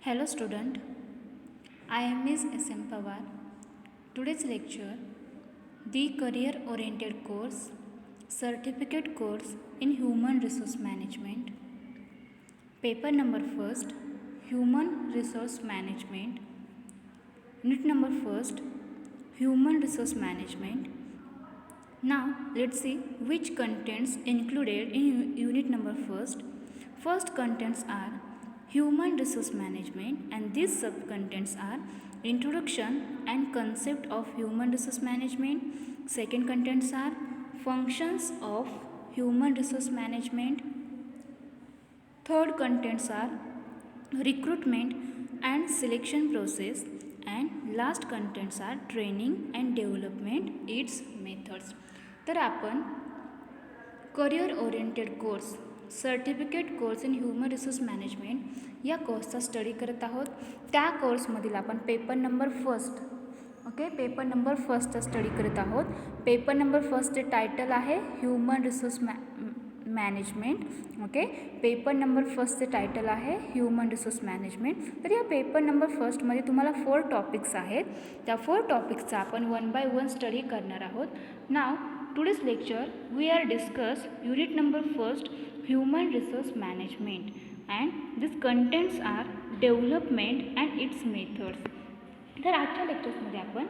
Hello student, I am Ms. S.M. Pawar. Today's lecture, the career oriented course, certificate course in human resource management. Paper number first, human resource management. Unit number first, human resource management. Now let's see which contents included in unit number first. First contents are human resource management, and these sub-contents are introduction and concept of human resource management. Second contents are functions of human resource management. Third contents are recruitment and selection process, and last contents are training and development its methods. तर आपण career oriented course certificate course in human resource management या कोर्सचा study करत आहोत. त्या कोर्समधील आपण paper number first paper number फर्स्टचा स्टडी करत आहोत. पेपर नंबर फर्स्टचे टायटल आहे human resource management. Paper number फर्स्टचे टायटल आहे ह्युमन रिसोर्स मॅनेजमेंट. तर या पेपर नंबर फर्स्टमध्ये तुम्हाला 4 टॉपिक्स आहेत. त्या 4 टॉपिक्सचा आपण 1 by 1 स्टडी करणार आहोत. नाव today's lecture we are discuss unit number first human resource management, and these contents are development and its methods. तर आजच्या लेक्चर्समध्ये आपण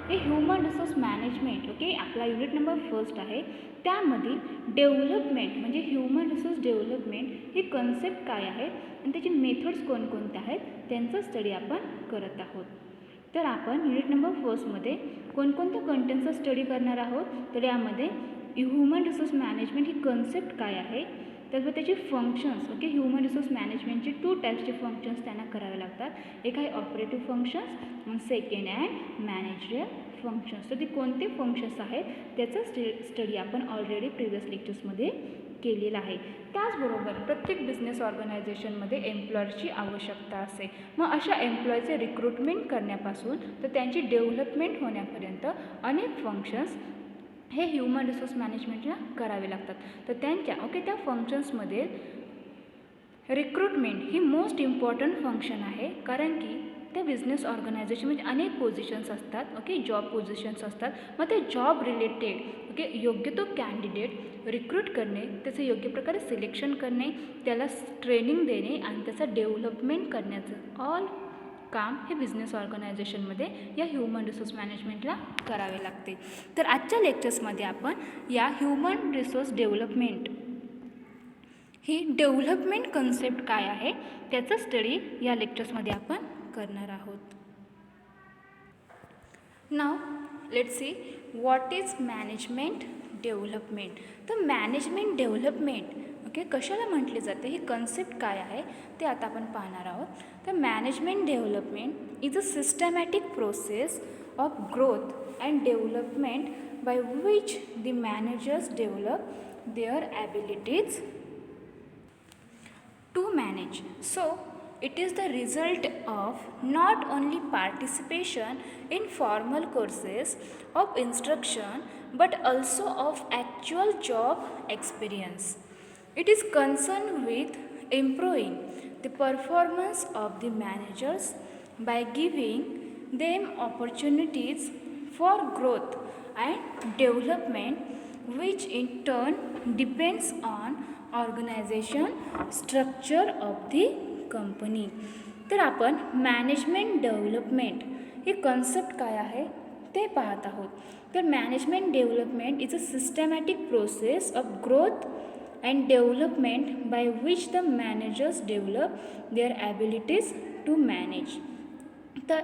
हे ह्युमन रिसोर्स मॅनेजमेंट आपला युनिट नंबर फर्स्ट आहे. त्यामधील डेव्हलपमेंट म्हणजे ह्युमन रिसोर्स डेव्हलपमेंट ही कन्सेप्ट काय आहे आणि त्याचे मेथड्स कोणकोणते आहेत त्यांचा स्टडी आपण करत आहोत. तर आपण युनिट नंबर फर्स्टमध्ये कोणकोणत्या कंटेंटचा स्टडी करणार आहोत. तर यामध्ये ह्युमन रिसोर्स मॅनेजमेंट ही कन्सेप्ट काय आहे, त्याचबरोबर त्याचे फंक्शन्स. ह्युमन रिसोर्स मॅनेजमेंटचे 2 टाईप्सचे फंक्शन्स त्यांना करावे लागतात. एक आहे ऑपरेटिव्ह फंक्शन्स आणि सेकंड आहे मॅनेजरियल फंक्शन्स. तर ते कोणते फंक्शन्स आहेत त्याचा स्टडी आपण ऑलरेडी प्रिव्हियस लेक्चर्समध्ये केलेला आहे. त्याचबरोबर प्रत्येक बिझनेस ऑर्गनायझेशनमध्ये एम्प्लॉयरची आवश्यकता असते. मग अशा एम्प्लॉयचे रिक्रुटमेंट करण्यापासून तर त्यांची डेव्हलपमेंट होण्यापर्यंत अनेक फंक्शन्स हे ह्युमन रिसोर्स मॅनेजमेंटला करावे लागतात. तर त्या फंक्शन्समध्ये रिक्रुटमेंट ही मोस्ट इम्पॉर्टंट फंक्शन आहे. कारण की त्या बिझनेस ऑर्गनायझेशनमध्ये अनेक पोझिशन्स असतात. जॉब पोझिशन्स असतात. मग ते जॉब रिलेटेड योग्य तो कॅन्डिडेट रिक्रूट करणे, त्याचं योग्य प्रकारे सिलेक्शन करणे, त्याला ट्रेनिंग देणे आणि त्याचं डेव्हलपमेंट करण्याचं ऑल काम हे बिझनेस ऑर्गनायझेशनमध्ये या ह्युमन रिसोर्स मॅनेजमेंटला करावे लागते. तर आजच्या लेक्चर्समध्ये आपण या ह्युमन रिसोर्स डेव्हलपमेंट ही डेव्हलपमेंट कन्सेप्ट काय आहे त्याचा स्टडी या लेक्चर्समध्ये आपण करणार आहोत. Now let's see what is management development. तर मॅनेजमेंट डेव्हलपमेंट कशाला म्हटले जाते, ही कन्सेप्ट काय आहे ते आता आपण पाहणार आहोत. तर management development is a systematic process of growth and development by which the managers develop their abilities to manage. So it is the result of not only participation in formal courses of instruction but also of actual job experience. It is concerned with improving the performance of the managers by giving them opportunities for growth and development, which in turn depends on organisation structure of the company. तर आपण management development ही concept काय आहे ते पाहत आहोत. तर management development is a systematic process of growth and development by which the managers develop their abilities to manage. तर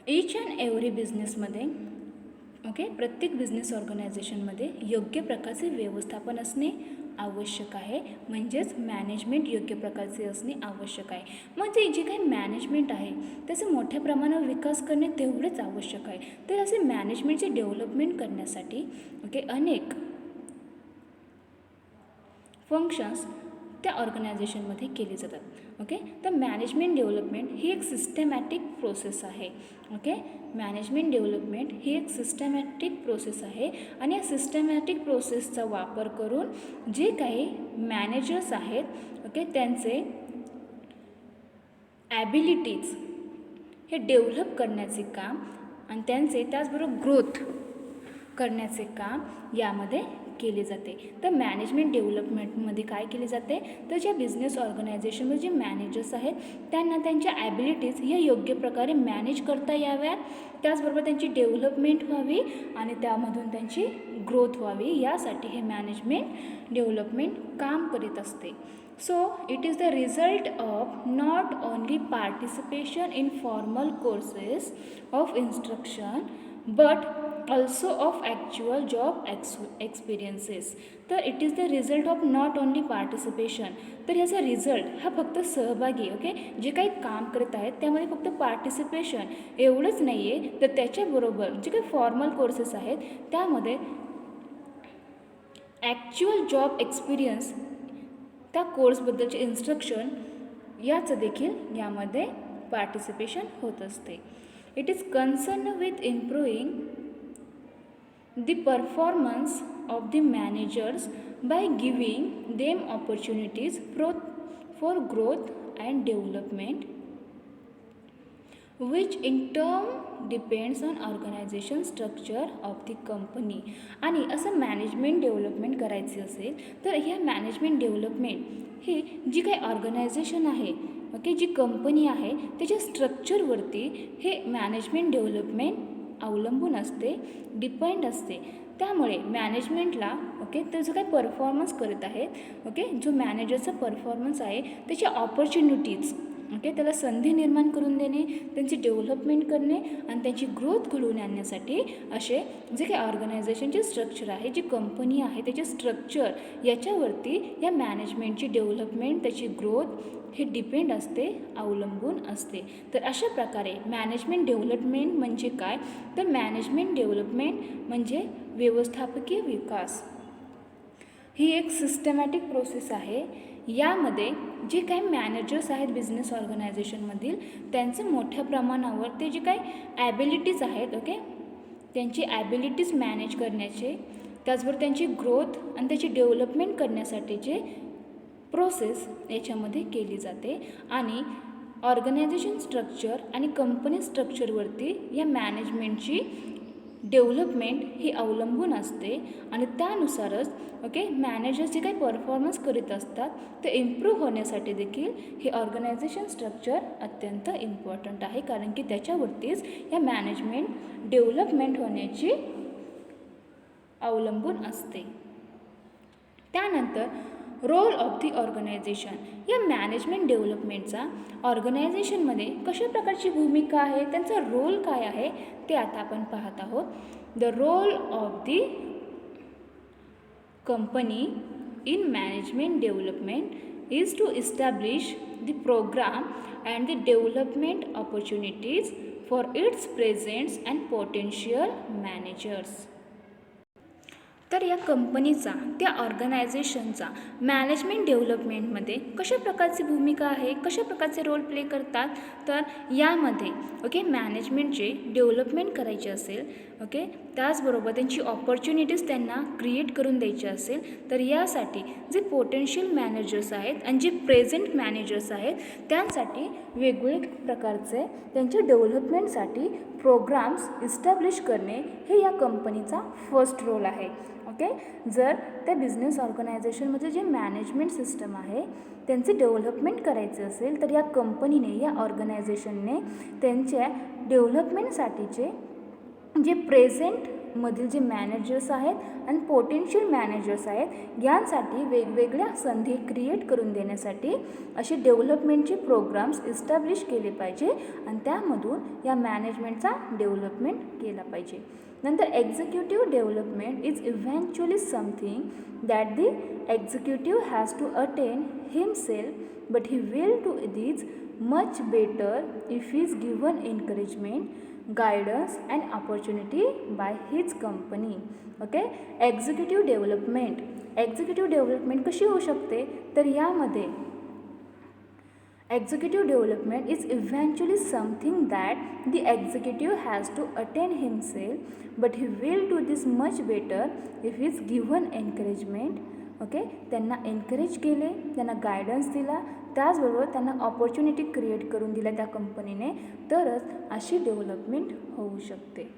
each and every बिझनेसमध्ये प्रत्येक बिझनेस ऑर्गनायझेशनमध्ये योग्य प्रकारचे व्यवस्थापन असणे आवश्यक आहे. म्हणजेच मॅनेजमेंट योग्य प्रकारचे असणे आवश्यक आहे. मग जे काही मॅनेजमेंट आहे त्याचे मोठ्या प्रमाणावर विकास करणे तेवढेच आवश्यक आहे. तर असे मॅनेजमेंटचे डेव्हलपमेंट करण्यासाठी अनेक फंक्शन्स त्या ऑर्गनायझेशनमध्ये केले जातात. तर मॅनेजमेंट डेव्हलपमेंट ही एक सिस्टमॅटिक प्रोसेस आहे. मॅनेजमेंट डेव्हलपमेंट ही एक सिस्टमॅटिक प्रोसेस आहे आणि या सिस्टमॅटिक प्रोसेसचा वापर करून जे काही मॅनेजर्स आहेत त्यांचे ॲबिलिटीज हे डेव्हलप करण्याचे काम आणि त्यांचे त्याचबरोबर ग्रोथ करण्याचे काम यामध्ये केले जाते. तर मॅनेजमेंट डेव्हलपमेंटमध्ये काय केले जाते, तर ज्या बिझनेस ऑर्गनायझेशनमध्ये जे मॅनेजर्स आहेत त्यांना त्यांच्या ॲबिलिटीज ह्या योग्य प्रकारे मॅनेज करता याव्यात, त्याचबरोबर त्यांची डेव्हलपमेंट व्हावी आणि त्यामधून त्यांची ग्रोथ व्हावी, यासाठी हे मॅनेजमेंट डेव्हलपमेंट काम करीत असते. So it is the result of not only participation in formal courses of instruction but also of actual job experiences. तर it is the result of not only participation. तर ह्याचा result हा फक्त सहभागी okay जे काही काम करत आहेत त्यामध्ये फक्त पार्टिसिपेशन एवढंच नाही आहे, तर त्याच्याबरोबर जे काही फॉर्मल कोर्सेस आहेत त्यामध्ये ॲक्च्युअल जॉब एक्सपिरियन्स, त्या कोर्सबद्दलचे इन्स्ट्रक्शन याचं देखील यामध्ये पार्टिसिपेशन होत असते. It is concern with improving the performance of the managers by giving them opportunities for growth and development which in term depends on organisation structure of the company. आणि असं management development करायचे असेल तर ह्या management development ही जी काही organisation आहे okay, जी company आहे त्याच्या स्ट्रक्चरवरती हे मॅनेजमेंट डेव्हलपमेंट अवलंबून असते, डिपेंड असते. त्यामुळे मॅनेजमेंटला ओके तो जो काही परफॉर्मन्स करत आहे ओके, जो मॅनेजरचा परफॉर्मन्स आहे त्याच्या ऑपॉर्च्युनिटीज ओके त्याला संधी निर्माण करून देणे, त्यांची डेव्हलपमेंट करणे आणि त्यांची ग्रोथ घडवून आणण्यासाठी असे जे काही ऑर्गनायझेशनचे स्ट्रक्चर आहे, जी कंपनी आहे त्याचे स्ट्रक्चर याच्यावरती या मॅनेजमेंटची डेव्हलपमेंट, त्याची ग्रोथ हे डिपेंड असते, अवलंबून असते. तर अशा प्रकारे मॅनेजमेंट डेव्हलपमेंट म्हणजे काय, तर मॅनेजमेंट डेव्हलपमेंट म्हणजे व्यवस्थापकीय विकास ही एक सिस्टमॅटिक प्रोसेस आहे. यामध्ये जे काही मॅनेजर्स आहेत बिझनेस ऑर्गनायझेशनमधील त्यांचं मोठ्या प्रमाणावर ते जे काही ॲबिलिटीज आहेत ओके त्यांची ॲबिलिटीज मॅनेज करण्याचे, त्याचबरोबर त्यांची ग्रोथ आणि त्याची डेव्हलपमेंट करण्यासाठीचे प्रोसेस याच्यामध्ये केली जाते. आणि ऑर्गनायझेशन स्ट्रक्चर आणि कंपनी स्ट्रक्चरवरती या मॅनेजमेंटची डेव्हलपमेंट ही अवलंबून असते आणि त्यानुसारच ओके मॅनेजर्स जे काही परफॉर्मन्स करीत असतात ते इम्प्रूव्ह होण्यासाठी देखील हे ऑर्गनायझेशन स्ट्रक्चर अत्यंत इम्पॉर्टंट आहे, कारण की त्याच्यावरतीच या मॅनेजमेंट डेव्हलपमेंट होण्याची अवलंबून असते. त्यानंतर रोल ऑफ दी ऑर्गनायझेशन. या मॅनेजमेंट डेव्हलपमेंटचा ऑर्गनायझेशनमध्ये कशा प्रकारची भूमिका आहे, त्यांचा रोल काय आहे ते आता आपण पाहत आहोत. The role of the company in management development is to establish the programme and the development opportunities for its presents and potential managers. तर या कंपनीचा, त्या ऑर्गनायझेशनचा मॅनेजमेंट डेव्हलपमेंटमध्ये कशा प्रकारची भूमिका आहे, कशा प्रकारचे रोल प्ले करतात, तर यामध्ये ओके मॅनेजमेंटचे डेव्हलपमेंट करायचे असेल ओके त्याचबरोबर त्यांची ऑपॉर्च्युनिटीज त्यांना क्रिएट करून द्यायची असेल तर यासाठी जे पोटेन्शियल मॅनेजर्स आहेत आणि जे प्रेझेंट मॅनेजर्स आहेत त्यांसाठी वेगवेगळ्या प्रकारचे त्यांच्या डेव्हलपमेंटसाठी प्रोग्राम्स इस्टॅब्लिश करणे हे या कंपनीचा फर्स्ट रोल आहे ओके. जर त्या बिझनेस ऑर्गनायझेशनमध्ये जे मॅनेजमेंट सिस्टम आहे त्यांचे डेव्हलपमेंट करायचे असेल तर या कंपनीने, या ऑर्गनायझेशनने त्यांच्या डेव्हलपमेंटसाठीचे जे प्रेझेंटमधील जे मॅनेजर्स आहेत आणि पोटेन्शियल मॅनेजर्स आहेत यांसाठी वेगवेगळ्या संधी क्रिएट करून देण्यासाठी असे डेव्हलपमेंटचे प्रोग्राम्स इस्टॅब्लिश केले पाहिजे आणि त्यामधून या मॅनेजमेंटचा डेव्हलपमेंट केला पाहिजे. नंतर executive development is eventually something that the executive has to attain himself but he will do this much better if he is given encouragement, guidance and opportunity by his company. Okay. Executive development कशी होऊ शकते तर यामध्ये executive development is eventually something that the executive has to attain himself but he will do this much better if is given encouragement. Okay त्यांना encourage केले, त्यांना guidance दिला त्याचबरोबर त्यांना ऑपॉर्च्युनिटी क्रिएट करून दिल्या त्या कंपनीने, तरच अशी डेव्हलपमेंट होऊ शकते.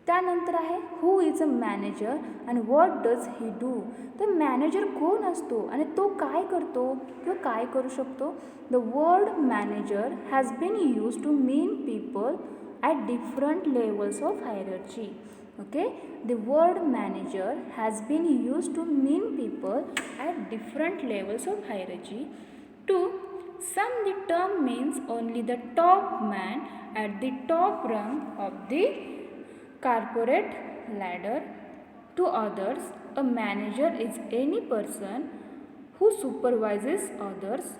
त्यानंतर आहे who is a manager and what does he do. तर मॅनेजर कोण असतो आणि तो काय करतो किंवा काय करू शकतो. The word manager has been use to mean people at different levels of hierarchy. Okay, the word manager has been used to mean people at different levels of hierarchy. To some, the term means only the top man at the top rung of the corporate ladder. To others, a manager is any person who supervises others.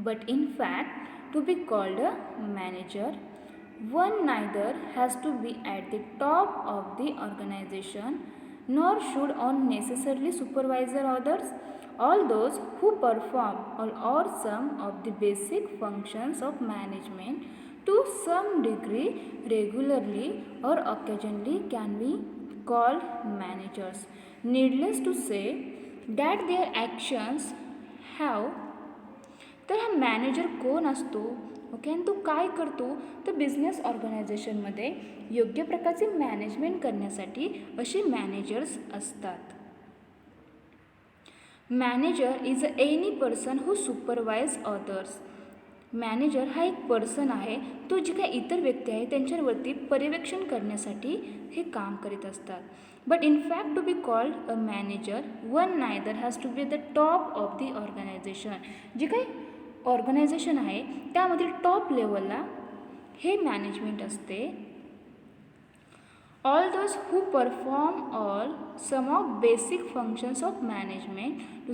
But in fact, to be called a manager, one neither has to be at the top of the organization nor should one necessarily supervise others. All those who perform all or some of the basic functions of management to some degree regularly or occasionally can be called managers. Needless to say that their actions have. तर हा manager कोण असतो, okay, आणि तो काय करतो. तर business ऑर्गनायझेशनमध्ये योग्य प्रकारचे मॅनेजमेंट करण्यासाठी असे मॅनेजर्स असतात. Manager is any person who supervise others. Manager हा एक पर्सन आहे, तो जे काही इतर व्यक्ती आहे त्यांच्यावरती पर्यवेक्षण करण्यासाठी हे काम करीत असतात. But in fact to be called a manager one neither has to be the top of the organisation. जे काही ऑर्गनायझेशन आहे त्यामधील टॉप लेवलला हे मॅनेजमेंट असते. All those who perform all some of basic functions of management to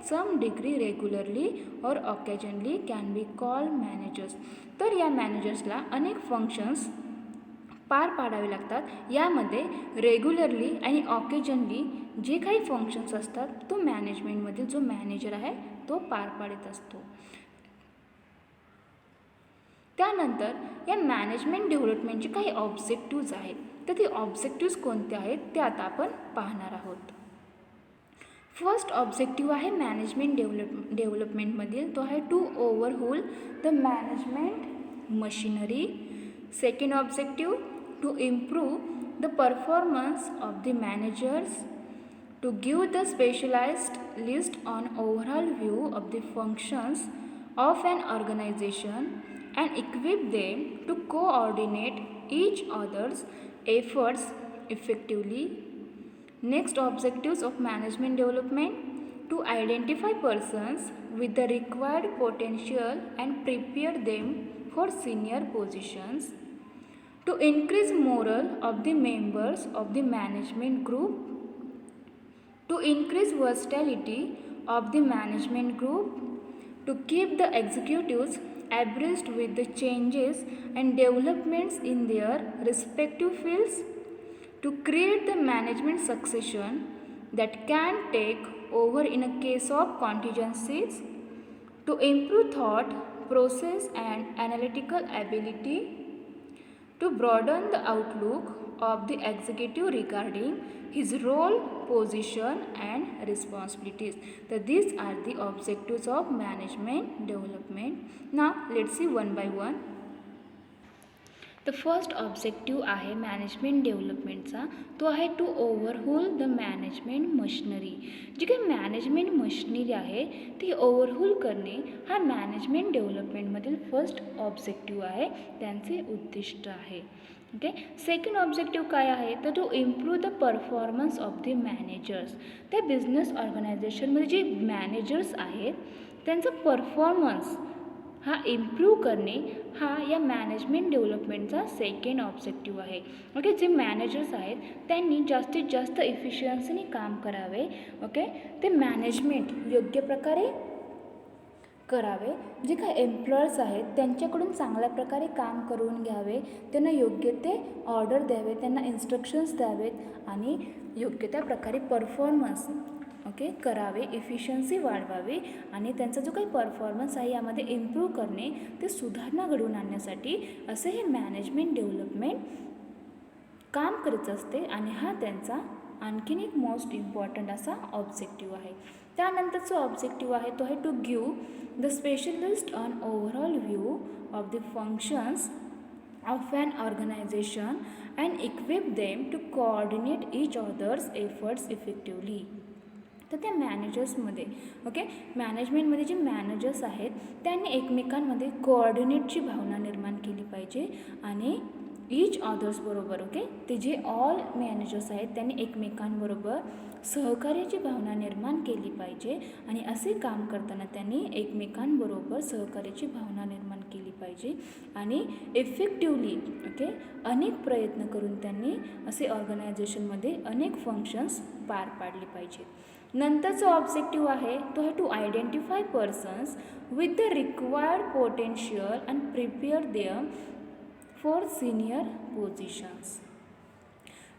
some degree regularly और occasionally can be called managers. तर या मॅनेजर्सला अनेक फंक्शन्स पार पाडावे लागतात. यामध्ये रेग्युलरली आणि ऑकेजनली जे काही फंक्शन्स असतात तो मॅनेजमेंटमधील जो मॅनेजर आहे तो पार पाडत असतो. त्यानंतर या मॅनेजमेंट डेव्हलपमेंटचे काही ऑब्जेक्टिव्ज आहेत. तर ते ऑब्जेक्टिव्ज कोणते आहेत ते आता आपण पाहणार आहोत. फर्स्ट ऑब्जेक्टिव्ह आहे मॅनेजमेंट डेव्हलपमेंटमधील, तो आहे to overhaul the management machinery. Second objective to improve the performance of the managers, to give the specialized list on overall view of the functions of an organization and equip them to coordinate each other's efforts effectively. Next objectives of management development: to identify persons with the required potential and prepare them for senior positions, to increase morale of the members of the management group, to increase versatility of the management group, to keep the executives abreast with the changes and developments in their respective fields, to create the management succession that can take over in a case of contingencies, to improve thought, process and analytical ability, to broaden the outlook of the executive regarding his role, position and responsibilities. So these are the objectives of management development. Now let's see one by one. The first objective आहे management डेव्हलपमेंटचा, तो आहे to overhaul the management machinery. जी काही management machinery आहे ती ओव्हरहोल करणे हा management डेव्हलपमेंटमधील first objective आहे, त्यांचे उद्दिष्ट आहे. ओके. सेकंड ऑब्जेक्टिव्ह काय आहे तर to improve the performance of the managers. त्या बिझनेस ऑर्गनायझेशनमध्ये जे मॅनेजर्स आहेत त्यांचा परफॉर्मन्स हा इम्प्रूव्ह करणे हा या मॅनेजमेंट डेव्हलपमेंटचा सेकंड ऑब्जेक्टिव्ह आहे. ओके. जे मॅनेजर्स आहेत त्यांनी जास्तीत जास्त इफिशियन्सीने काम करावे. ओके. ते मॅनेजमेंट योग्य प्रकारे करावे. जे काही एम्प्लॉयर्स आहेत त्यांच्याकडून चांगल्या प्रकारे काम करून घ्यावे, त्यांना योग्य ते ऑर्डर द्यावे, त्यांना इन्स्ट्रक्शन्स द्यावेत आणि योग्य त्या प्रकारे परफॉर्मन्स ओके करावे, इफिशियन्सी वाढवावी आणि त्यांचा जो काही परफॉर्मन्स आहे यामध्ये इम्प्रूव्ह करणे, ते सुधारणा घडवून आणण्यासाठी असे हे मॅनेजमेंट डेव्हलपमेंट काम करत असते आणि हा त्यांचा आणखीन एक मोस्ट इम्पॉर्टंट असा ऑब्जेक्टिव्ह आहे. त्यानंतरचा ऑब्जेक्टिव्ह आहे तो आहे to give the specialist on overall view of the functions of an organization and equip them to coordinate each other's efforts effectively. तर त्या मॅनेजर्समध्ये मॅनेजमेंटमध्ये जे मॅनेजर्स आहेत त्यांनी एकमेकांमध्ये कोऑर्डिनेटची भावना निर्माण केली पाहिजे आणि ईच अदर्सबरोबर ते जे ऑल मॅनेजर्स आहेत त्यांनी एकमेकांबरोबर सहकार्याची भावना निर्माण केली पाहिजे आणि असे काम करताना त्यांनी एकमेकांबरोबर सहकार्याची भावना निर्माण केली पाहिजे आणि इफेक्टिवली अनेक प्रयत्न करून त्यांनी असे ऑर्गनायझेशनमध्ये अनेक फंक्शन्स पार पाडले पाहिजे. नंतरचा ऑब्जेक्टिव्ह आहे तो आहे to identify persons with the required potential and prepare them for senior positions.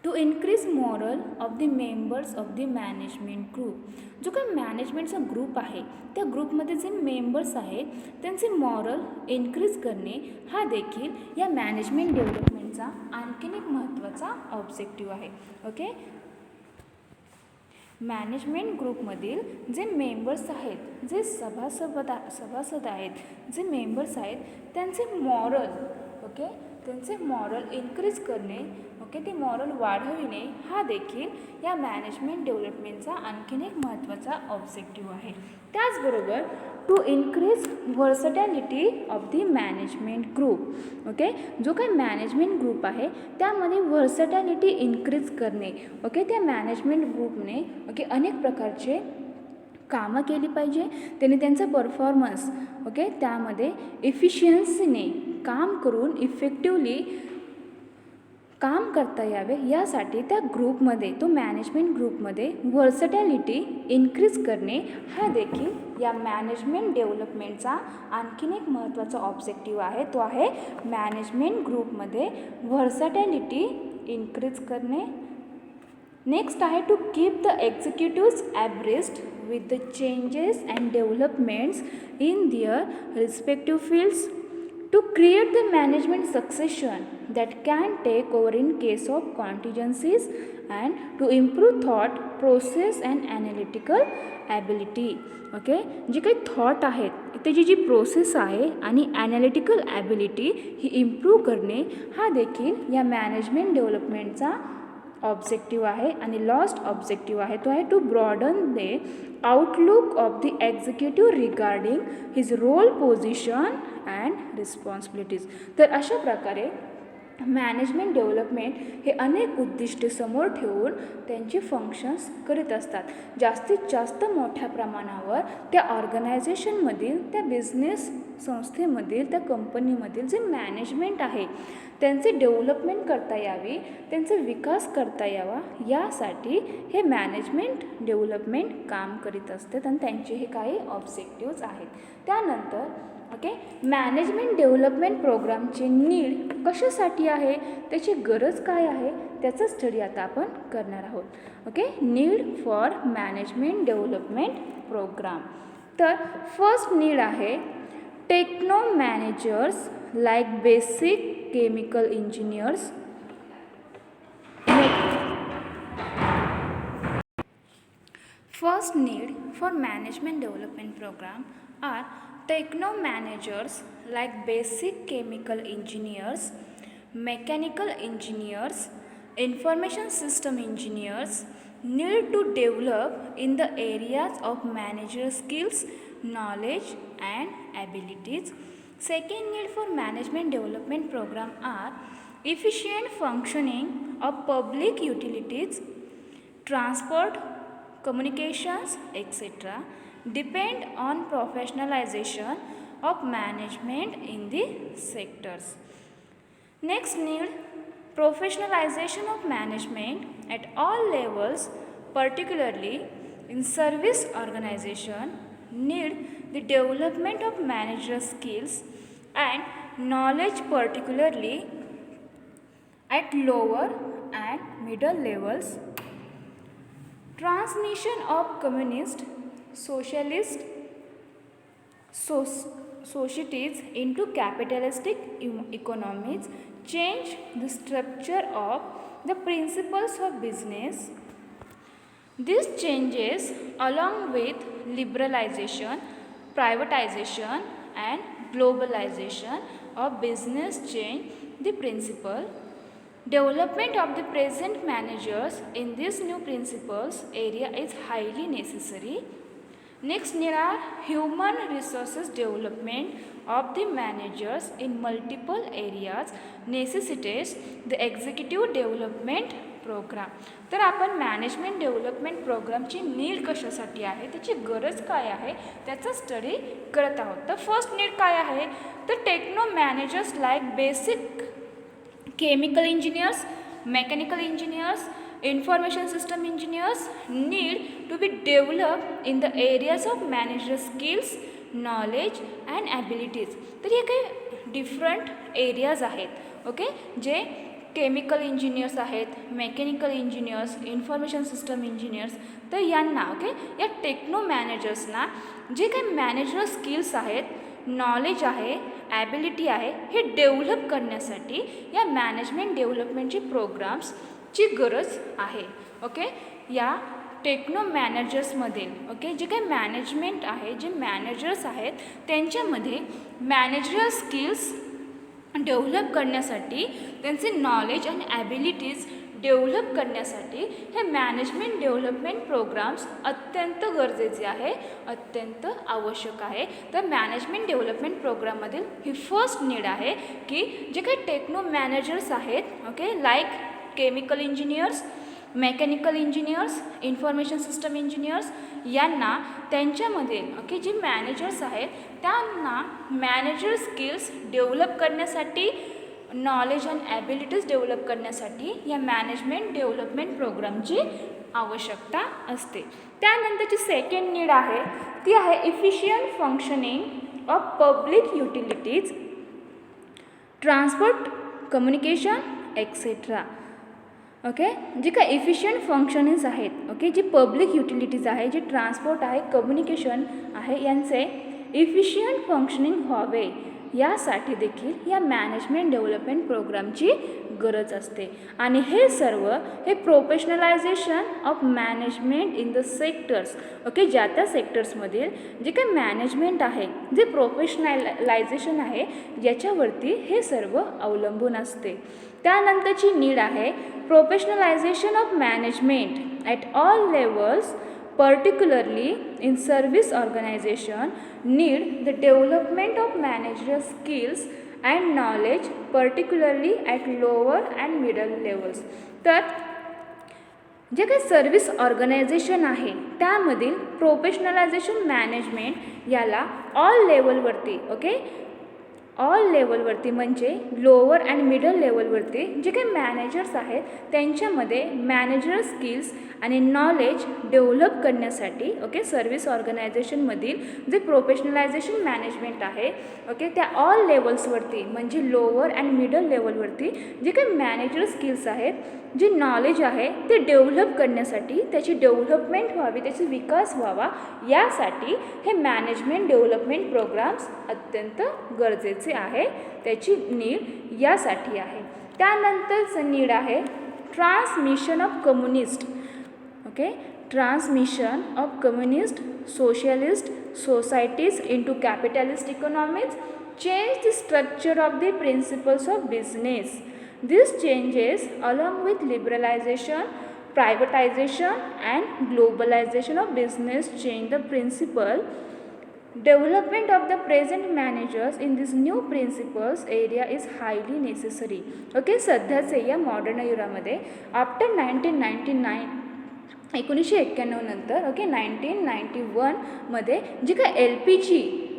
To increase morale of the members of the management group. जो काही मॅनेजमेंटचा ग्रुप आहे त्या ग्रुपमध्ये जे मेंबर्स आहेत त्यांचे मॉरल इन्क्रीज करणे हा देखील या मॅनेजमेंट डेव्हलपमेंटचा आणखीन एक महत्त्वाचा ऑब्जेक्टिव्ह आहे. मॅनेजमेंट ग्रुपमधील जे मेंबर्स आहेत जे सभासद आहेत जे मेंबर्स आहेत त्यांचे मॉरल इन्क्रीज करणे ते मॉरल वाढविणे हा देखील या मॅनेजमेंट डेव्हलपमेंटचा आणखीन एक महत्त्वाचा ऑब्जेक्टिव्ह आहे. त्याचबरोबर to increase versatility of the management group. जो काही मॅनेजमेंट ग्रुप आहे त्यामध्ये व्हर्सटॅलिटी इन्क्रीज करणे. त्या मॅनेजमेंट ग्रुपने अनेक प्रकारचे कामं केली पाहिजे. त्यांनी त्यांचा परफॉर्मन्स त्यामध्ये इफिशियन्सीने काम करून इफेक्टिवली काम करता यावे यासाठी त्या ग्रुपमध्ये मॅनेजमेंट ग्रुपमध्ये व्हर्सटॅलिटी इन्क्रीज करणे हा देखील या मॅनेजमेंट डेव्हलपमेंटचा आणखीन एक महत्त्वाचा ऑब्जेक्टिव्ह आहे. तो आहे मॅनेजमेंट ग्रुपमध्ये व्हर्सटॅलिटी इन्क्रीज करणे. नेक्स्ट आहे to keep the executives abreast with the changes and developments in their respective fields, to create the management succession that can take over in case of contingencies, and to improve thought process and analytical ability. जी काही thought आहेत त्याची जी process आहे आणि analytical ability ही improve करणे हा देखील या management डेव्हलपमेंटचा objective आहे. आणि लास्ट ऑब्जेक्टिव्ह आहे तो आहे to broaden the outlook of the executive regarding his role position and responsibilities. तर अशा प्रकारे मॅनेजमेंट डेव्हलपमेंट हे अनेक उद्दिष्टे समोर ठेवून त्यांची फंक्शन्स करीत असतात. जास्तीत जास्त मोठ्या प्रमाणावर त्या ऑर्गनायझेशनमधील त्या बिझनेस संस्थेमधील त्या कंपनीमधील जे मॅनेजमेंट आहे त्यांचे डेव्हलपमेंट करता यावी, त्यांचा विकास करता यावा यासाठी हे मॅनेजमेंट डेव्हलपमेंट काम करीत असतात आणि त्यांचे हे काही ऑब्जेक्टिव्ज आहेत. त्यानंतर मॅनेजमेंट डेव्हलपमेंट प्रोग्रामची नीड कशासाठी आहे, त्याची गरज काय आहे त्याचा स्टडी आता आपण करणार आहोत. Need for management development programme. तर फर्स्ट नीड आहे techno managers like basic chemical engineers. First need for management development program are techno managers like basic chemical engineers, mechanical engineers, information system engineers need to develop in the areas of manager skills, knowledge and abilities. Second need for management development program are efficient functioning of public utilities, transport, communications, etc. depend on professionalization of management in the sectors. Next need professionalization of management at all levels, particularly in service organization, need the development of manager skills and knowledge, particularly at lower and middle levels. Transmission of communist, socialist societies into capitalistic economies change the structure of the principles of business. These changes, along with liberalization, privatization, and globalization of business, change the principle. Development of the present managers in this new principles area is highly necessary. Next need are human resources development of the managers in multiple areas necessitates the executive development programme. तर आपण management development प्रोग्रामची need कशासाठी आहे, त्याची गरज काय आहे, त्याचा स्टडी करत आहोत. तर फर्स्ट नीड काय आहे, तर techno managers like basic chemical engineers, mechanical engineers, information system engineers need to be developed in the areas of manager skills, knowledge and abilities. तर हे काही डिफरंट एरियाज आहेत. ओके, जे केमिकल इंजिनियर्स आहेत, mechanical engineers, information system engineers, तर यांना okay या techno मॅनेजर्सना जे काही मॅनेजर स्किल्स आहेत, नॉलेज आहे, ॲबिलिटी आहे, हे डेव्हलप करण्यासाठी या मॅनेजमेंट डेव्हलपमेंटचे प्रोग्राम्सची गरज आहे. ओके, या टेक्नो मॅनेजर्समधील ओके जे काही मॅनेजमेंट आहे, जे मॅनेजर्स आहेत, त्यांच्यामध्ये मॅनेजरल स्किल्स डेव्हलप करण्यासाठी, त्यांचे नॉलेज आणि ॲबिलिटीज डेव्हलप करण्यासाठी हे मॅनेजमेंट डेव्हलपमेंट प्रोग्राम्स अत्यंत गरजेचे आहे, अत्यंत आवश्यक आहे. तर मॅनेजमेंट डेव्हलपमेंट प्रोग्राममधील ही फर्स्ट नीड आहे की जे काही टेक्नो मॅनेजर्स आहेत, okay like chemical engineers, mechanical engineers, information system engineers, यांना त्यांच्यामध्ये ओके जे मॅनेजर्स आहेत त्यांना मॅनेजर स्किल्स डेव्हलप करण्यासाठी, नॉलेज अँड ॲबिलिटीज डेव्हलप करण्यासाठी या मॅनेजमेंट डेव्हलपमेंट प्रोग्रामची आवश्यकता असते. त्यानंतरची सेकंड नीड आहे ती आहे efficient functioning of public utilities, transport, communication etcetera. Okay, जे काय इफिशियंट फंक्शनिंग्स आहेत, ओके जी पब्लिक युटिलिटीज आहे, जे ट्रान्सपोर्ट आहे, कम्युनिकेशन आहे, यांचे इफिशियंट फंक्शनिंग व्हावे यासाठी देखील या मॅनेजमेंट डेव्हलपमेंट प्रोग्रामची गरज असते. आणि हे सर्व हे professionalization of management in the sectors, okay ज्या त्या सेक्टर्समधील जे काही मॅनेजमेंट आहे, जे प्रोफेशनलायझेशन आहे, याच्यावरती हे सर्व अवलंबून असते. त्यानंतरची नीड आहे professionalization of management at all levels, particularly in service organization need the development of managerial skills and knowledge, particularly at lower and middle levels. तर जे काही सर्व्हिस ऑर्गनायझेशन आहे त्यामधील प्रोफेशनलायझेशन मॅनेजमेंट याला ऑल लेवलवरती, ओके ऑल लेवलवरती म्हणजे लोअर अँड मिडल लेवलवरती जे काही मॅनेजर्स आहेत त्यांच्यामध्ये मॅनेजर स्किल्स आणि नॉलेज डेव्हलप करण्यासाठी, ओके सर्व्हिस ऑर्गनायझेशनमधील जे प्रोफेशनलायझेशन मॅनेजमेंट आहे, ओके त्या ऑल लेवल्सवरती म्हणजे लोअर अँड मिडल लेवलवरती जे काही मॅनेजर स्किल्स आहेत, जे नॉलेज आहे ते डेव्हलप करण्यासाठी, त्याची डेव्हलपमेंट व्हावी, त्याचा विकास व्हावा यासाठी हे मॅनेजमेंट डेव्हलपमेंट प्रोग्राम्स अत्यंत गरजेचे आहे, त्याची नीड यासाठी आहे. त्यानंतरचं नीड आहे transmission of communist, okay transmission of communist socialist societies into capitalist economies, change the structure of the principles of business. These changes along with liberalization, privatization and globalization of business change the principle. Development of the present managers in this new principles area is highly necessary. Okay सध्याचे या modern युगामध्ये after 1991 नंतर okay 1991मध्ये जी काय LPG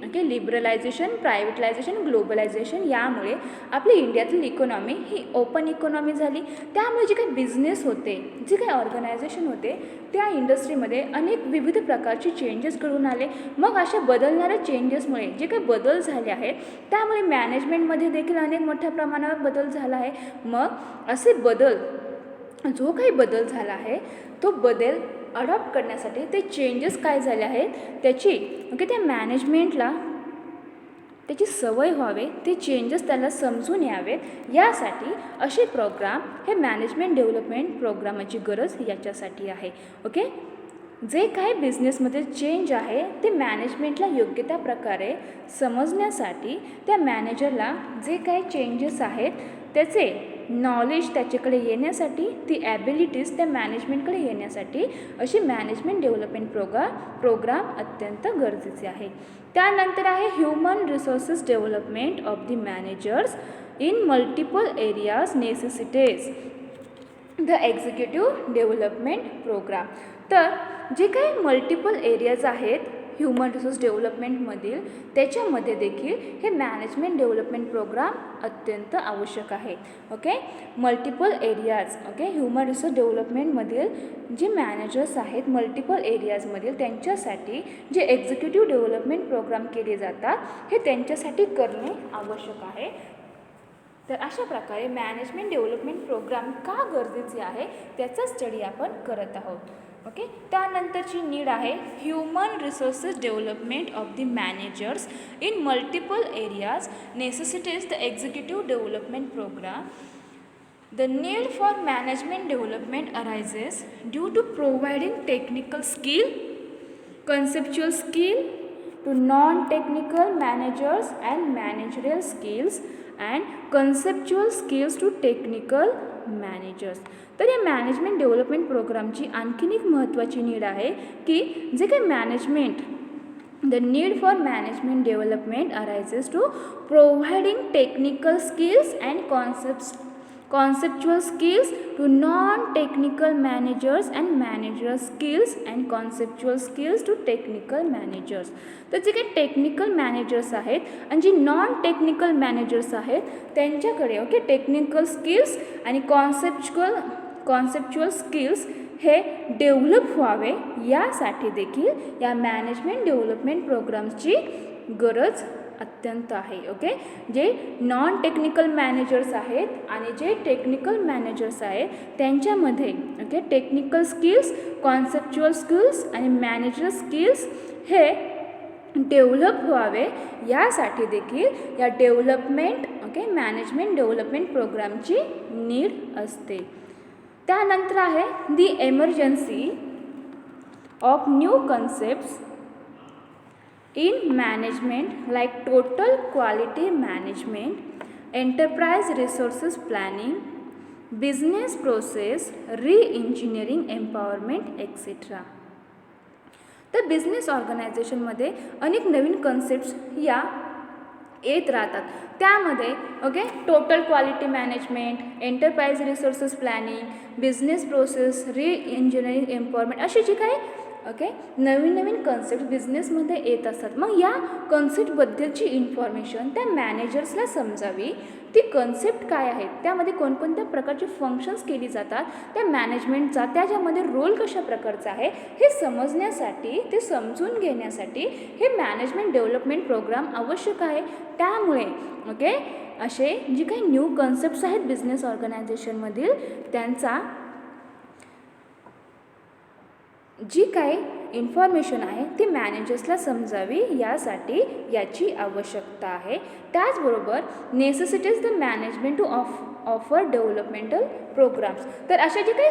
okay liberalisation, प्रायव्हेटलायझेशन, globalisation यामुळे आपली इंडियातील economy ही open economy झाली. त्यामुळे जे काही बिझनेस होते, जे काही ऑर्गनायझेशन होते त्या इंडस्ट्रीमध्ये अनेक विविध प्रकारचे चेंजेस घडून आले. मग अशा बदलणाऱ्या चेंजेसमुळे जे काही बदल झाले आहेत त्यामुळे मॅनेजमेंटमध्ये देखील अनेक मोठ्या प्रमाणावर बदल झाला आहे. मग असे बदल जो काही बदल झाला आहे तो बदल अडॉप्ट करण्यासाठी ते चेंजेस काय झाले आहेत त्याची ओके त्या त्याची सवय व्हावे, ते चेंजेस त्याला समजून यावेत, यासाठी असे प्रोग्राम हे मॅनेजमेंट डेव्हलपमेंट प्रोग्रामाची गरज याच्यासाठी आहे. ओके, जे काही बिझनेसमध्ये चेंज आहे ते मॅनेजमेंटला योग्य त्या प्रकारे समजण्यासाठी त्या मॅनेजरला जे काही चेंजेस आहेत त्याचे नॉलेज त्याच्याकडे येण्यासाठी, ती ॲबिलिटीज त्या मॅनेजमेंटकडे येण्यासाठी अशी मॅनेजमेंट डेव्हलपमेंट प्रोग्राम अत्यंत गरजेचे आहे. त्यानंतर आहे human resources development of the managers in multiple areas necessitates the executive development programme. तर जे काही मल्टिपल एरियाज आहेत ह्युमन रिसोर्स डेव्हलपमेंटमधील, त्याच्यामध्ये देखील हे मॅनेजमेंट डेव्हलपमेंट प्रोग्राम अत्यंत आवश्यक आहे. Okay, multiple areas, okay, human resource डेव्हलपमेंटमधील जे मॅनेजर्स आहेत मल्टिपल एरियाजमधील, त्यांच्यासाठी जे एक्झिक्युटिव्ह डेव्हलपमेंट प्रोग्राम केले जातात हे त्यांच्यासाठी करणे आवश्यक आहे. तर अशा प्रकारे मॅनेजमेंट डेव्हलपमेंट प्रोग्राम का गरजेचे आहे त्याचा स्टडी आपण करत आहोत. ओके, त्यानंतरची नीड आहे human resources development of the managers in multiple areas necessitates the executive development program. The need for management development arises due to providing technical skill, conceptual skill to non-technical managers and managerial skills and conceptual skills to technical managers. तर या management development प्रोग्रामची आणखीन एक महत्त्वाची need आहे की जे काही management The need for management development arises to providing technical skills and conceptual skills to non-technical managers and managerial skills and conceptual skills to technical managers. तर जे काही टेक्निकल मॅनेजर्स आहेत आणि जी नॉन टेक्निकल मॅनेजर्स आहेत त्यांच्याकडे okay technical skills आणि conceptual skills हे develop व्हावे यासाठी देखील या मॅनेजमेंट डेव्हलपमेंट प्रोग्राम्सची गरज अत्यंत आहे. ओके, जे नॉन टेक्निकल मॅनेजर्स आहेत आणि जे टेक्निकल मॅनेजर्स आहेत त्यांच्यामध्ये okay technical skills, conceptual skills आणि मॅनेजर स्किल्स हे डेव्हलप व्हावे यासाठी देखील या डेव्हलपमेंट ओके मॅनेजमेंट डेव्हलपमेंट प्रोग्रामची नीड असते. त्यानंतर आहे the emergence of new concepts in management like total quality management, enterprise resources planning, business process reengineering, empowerment etcetera. तर बिझनेस ऑर्गनायझेशनमध्ये अनेक नवीन कन्सेप्ट्स या येत राहतात. त्यामध्ये okay total quality management, enterprise resources planning, business process reengineering, empowerment अशी जी काही ओके नवीन कन्सेप्ट बिझनेसमध्ये येत असतात. मग या कन्सेप्टबद्दलची इन्फॉर्मेशन त्या मॅनेजर्सला समजावी. ती कन्सेप्ट काय आहेत, त्यामध्ये कोणकोणत्या प्रकारचे फंक्शन्स केली जातात त्या मॅनेजमेंटचा, त्याच्यामध्ये रोल कशा प्रकारचा आहे हे समजण्यासाठी, ते समजून घेण्यासाठी हे मॅनेजमेंट डेव्हलपमेंट प्रोग्राम आवश्यक आहे. त्यामुळे ओके असे जी काही न्यू कन्सेप्ट्स आहेत बिझनेस ऑर्गनायझेशनमधील त्यांचा जी काही इन्फॉर्मेशन आहे ती मॅनेजर्सला समजावी यासाठी याची आवश्यकता आहे. त्याचबरोबर necessitates the management to offer developmental programmes. तर अशा जे काही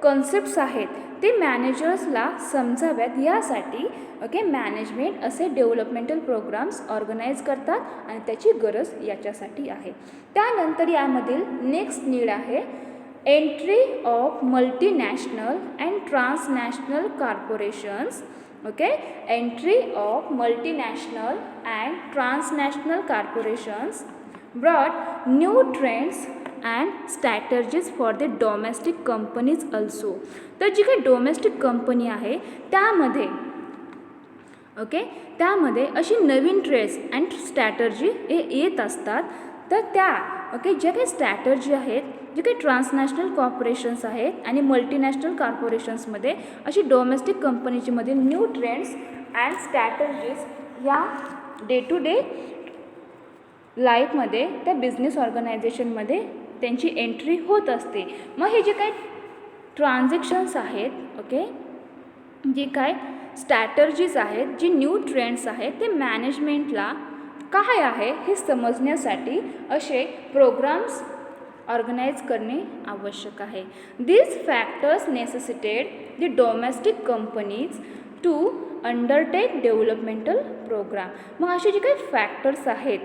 कन्सेप्ट्स आहेत ते मॅनेजर्सला समजाव्यात यासाठी ओके मॅनेजमेंट असे डेव्हलपमेंटल प्रोग्राम्स ऑर्गनाईज करतात आणि त्याची गरज याच्यासाठी आहे. त्यानंतर यामधील नेक्स्ट नीड आहे entry of multinational and transnational corporations. Okay, entry of multinational and transnational corporations brought new trends and strategies for the domestic companies also. तर जी काही डोमेस्टिक कंपनी आहे त्यामध्ये ओके त्यामध्ये अशी नवीन ट्रेंड्स अँड स्ट्रॅटर्जी हे येत असतात. तर त्या ओके ज्या काही स्ट्रॅटर्जी आहेत, जे काही ट्रान्सनॅशनल कॉर्पोरेशन्स आहेत आणि मल्टीनॅशनल कॉर्पोरेशन्समध्ये अशी डोमेस्टिक कंपनीमध्ये न्यू ट्रेंड्स अँड स्ट्रॅटर्जीज या डे टू डे लाईफमध्ये त्या बिझनेस ऑर्गनायझेशनमध्ये त्यांची एंट्री होत असते. मग हे जे काही ट्रान्झॅक्शन्स आहेत ओके जे काय स्ट्रॅटर्जीज आहेत, जी न्यू ट्रेंड्स आहेत ते मॅनेजमेंटला काय आहे हे समजण्यासाठी असे प्रोग्राम्स ऑर्गनाईज करणे आवश्यक आहे. This factors necessitated the domestic companies to undertake developmental program. मग असे जे काही फॅक्टर्स आहेत,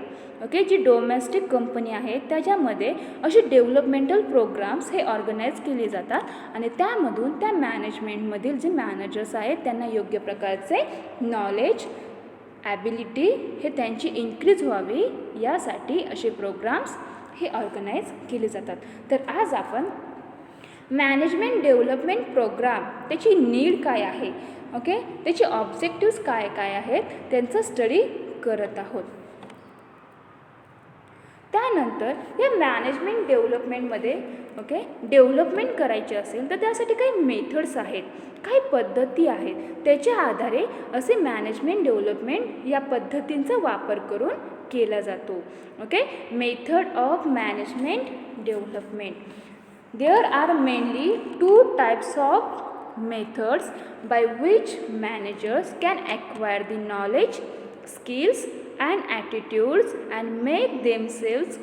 ओके, जी डोमेस्टिक कंपनी आहे त्याच्यामध्ये असे डेव्हलपमेंटल प्रोग्राम्स हे ऑर्गनाईज केले जातात आणि त्यामधून त्या मॅनेजमेंटमधील जे मॅनेजर्स आहेत त्यांना योग्य प्रकारचे नॉलेज, ॲबिलिटी हे त्यांची इन्क्रीज व्हावी यासाठी असे प्रोग्राम्स हे ऑर्गनाईज केले जातात. तर आज आपण मॅनेजमेंट डेव्हलपमेंट प्रोग्राम त्याची नीड काय आहे, ओके, त्याचे ऑब्जेक्टिव्स काय काय आहेत त्यांचा स्टडी करत आहोत. त्यानंतर या मॅनेजमेंट डेव्हलपमेंटमध्ये, ओके, डेव्हलपमेंट करायचे असेल तर त्यासाठी काही मेथड्स आहेत, काही पद्धती आहेत. त्याच्या आधारे असे मॅनेजमेंट डेव्हलपमेंट या पद्धतींचा वापर करून केला जातो. Okay, method of management development. There are mainly 2 types of methods by which managers can acquire the knowledge, skills and attitudes and make themselves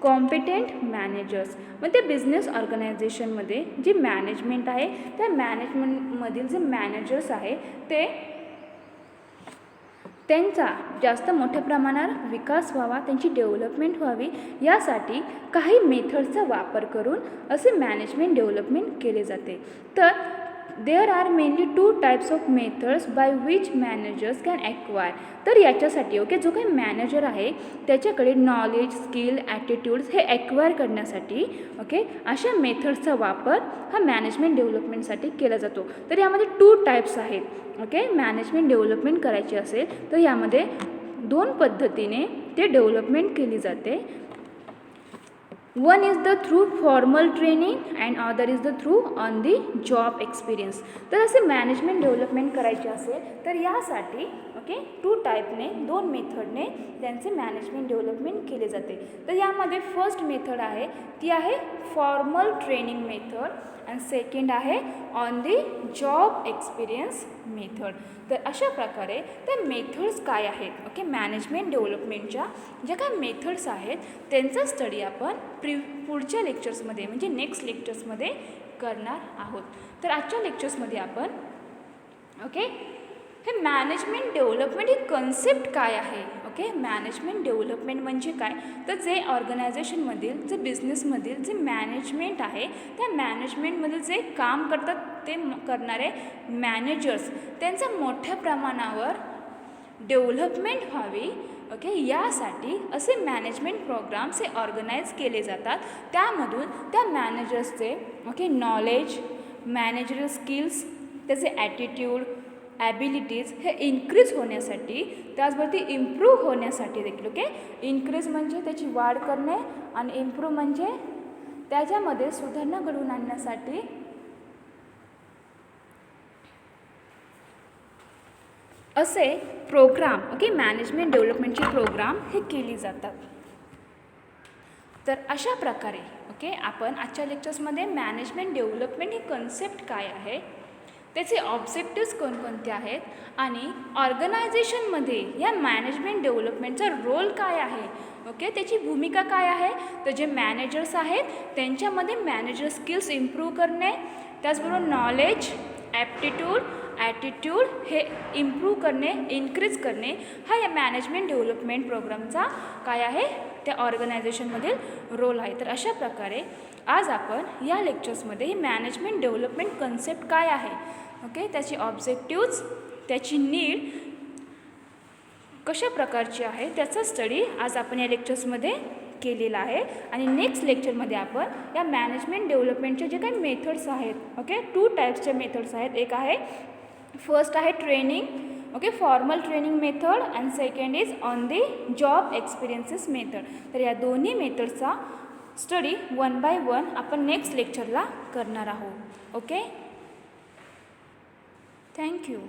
competent managers. मग ते बिझनेस ऑर्गनायझेशनमध्ये जे मॅनेजमेंट आहे त्या मॅनेजमेंटमधील जे मॅनेजर्स आहे ते त्यांचा जास्त मोठ्या प्रमाणात विकास व्हावा, त्यांची डेव्हलपमेंट व्हावी यासाठी काही मेथड्सचा वापर करून असे मॅनेजमेंट डेव्हलपमेंट केले जाते. तर there are mainly 2 types of methods by which managers can acquire. तर याच्यासाठी, ओके, जो काही मॅनेजर आहे त्याच्याकडे नॉलेज, स्किल, ॲटिट्यूड्स हे ॲक्वायर करण्यासाठी, ओके, अशा मेथड्सचा वापर हा मॅनेजमेंट डेव्हलपमेंटसाठी केला जातो. तर यामध्ये 2 टाइप्स आहेत. ओके, मॅनेजमेंट डेव्हलपमेंट करायची असेल तर यामध्ये 2 पद्धतीने ते डेव्हलपमेंट केली जाते. One is the through formal training and other is the through on the job experience. तर असे मॅनेजमेंट डेव्हलपमेंट करायचे असेल तर यासाठी, ओके, 2 टाईपने, 2 मेथडने त्यांचे मॅनेजमेंट डेव्हलपमेंट केले जाते. तर यामध्ये फर्स्ट मेथड आहे ती आहे फॉर्मल ट्रेनिंग मेथड आणि सेकंड आहे on the job experience method. तर अशा प्रकारे त्या मेथड्स काय आहेत, ओके, मॅनेजमेंट डेव्हलपमेंटच्या ज्या काही मेथड्स आहेत त्यांचा स्टडी आपण पुढच्या लेक्चर्समध्ये म्हणजे नेक्स्ट लेक्चर्समध्ये करणार आहोत. तर आजच्या लेक्चर्समध्ये आपण, ओके, हे मॅनेजमेंट डेव्हलपमेंट ही कन्सेप्ट काय आहे, ओके, मॅनेजमेंट डेव्हलपमेंट म्हणजे काय, तर जे ऑर्गनायझेशनमधील, जे बिझनेसमधील जे मॅनेजमेंट आहे त्या मॅनेजमेंटमधील जे काम करतात ते करणारे मॅनेजर्स त्यांचा मोठ्या प्रमाणावर डेव्हलपमेंट व्हावी, ओके, यासाठी असे मॅनेजमेंट प्रोग्राम्स हे ऑर्गनाईज केले जातात. त्यामधून त्या मॅनेजर्सचे, ओके, नॉलेज, मॅनेजरल स्किल्स, त्याचे ॲटिट्यूड, ॲबिलिटीज हे इन्क्रीज होण्यासाठी, त्याचबरोबर ती इम्प्रूव्ह होण्यासाठी देखील, ओके, इन्क्रीज म्हणजे त्याची वाढ करणे आणि इम्प्रूव्ह म्हणजे त्याच्यामध्ये सुधारणा घडवून आणण्यासाठी असे प्रोग्राम, ओके, मॅनेजमेंट डेव्हलपमेंटचे प्रोग्राम हे केली जातात. तर अशा प्रकारे, ओके, आपण आजच्या लेक्चर्समध्ये मॅनेजमेंट डेव्हलपमेंट ही कन्सेप्ट काय आहे, त्याचे ऑब्जेक्टिव्स कोणकोणते आहेत आणि ऑर्गनायझेशनमध्ये या मॅनेजमेंट डेव्हलपमेंटचा रोल काय आहे, ओके, त्याची भूमिका काय आहे, तर जे मॅनेजर्स आहेत त्यांच्यामध्ये मॅनेजर स्किल्स इम्प्रूव्ह करणे, त्याचबरोबर नॉलेज, ॲटिट्यूड हे इम्प्रूव्ह करणे, इन्क्रीज करणे हा या मॅनेजमेंट डेव्हलपमेंट प्रोग्रामचा काय आहे, त्या ऑर्गनायझेशनमधील रोल आहे. तर अशा प्रकारे आज आपण या लेक्चर्समध्ये ही मॅनेजमेंट डेव्हलपमेंट कन्सेप्ट काय आहे, ओके, त्याची ऑब्जेक्टिव्ज, त्याची नीड कशा प्रकारची आहे त्याचा स्टडी आज आपण या लेक्चर्समध्ये केलेला आहे. आणि नेक्स्ट लेक्चरमध्ये आपण या मॅनेजमेंट डेव्हलपमेंटचे जे काही मेथड्स आहेत, ओके, 2 टाईप्सचे मेथड्स आहेत. एक आहे, फर्स्ट आहे training, okay, formal training method and second is on the job experiences method. तर या दोन्ही मेथडचा स्टडी 1 बाय 1 आपण नेक्स्ट लेक्चरला करणार आहोत. Okay, thank you.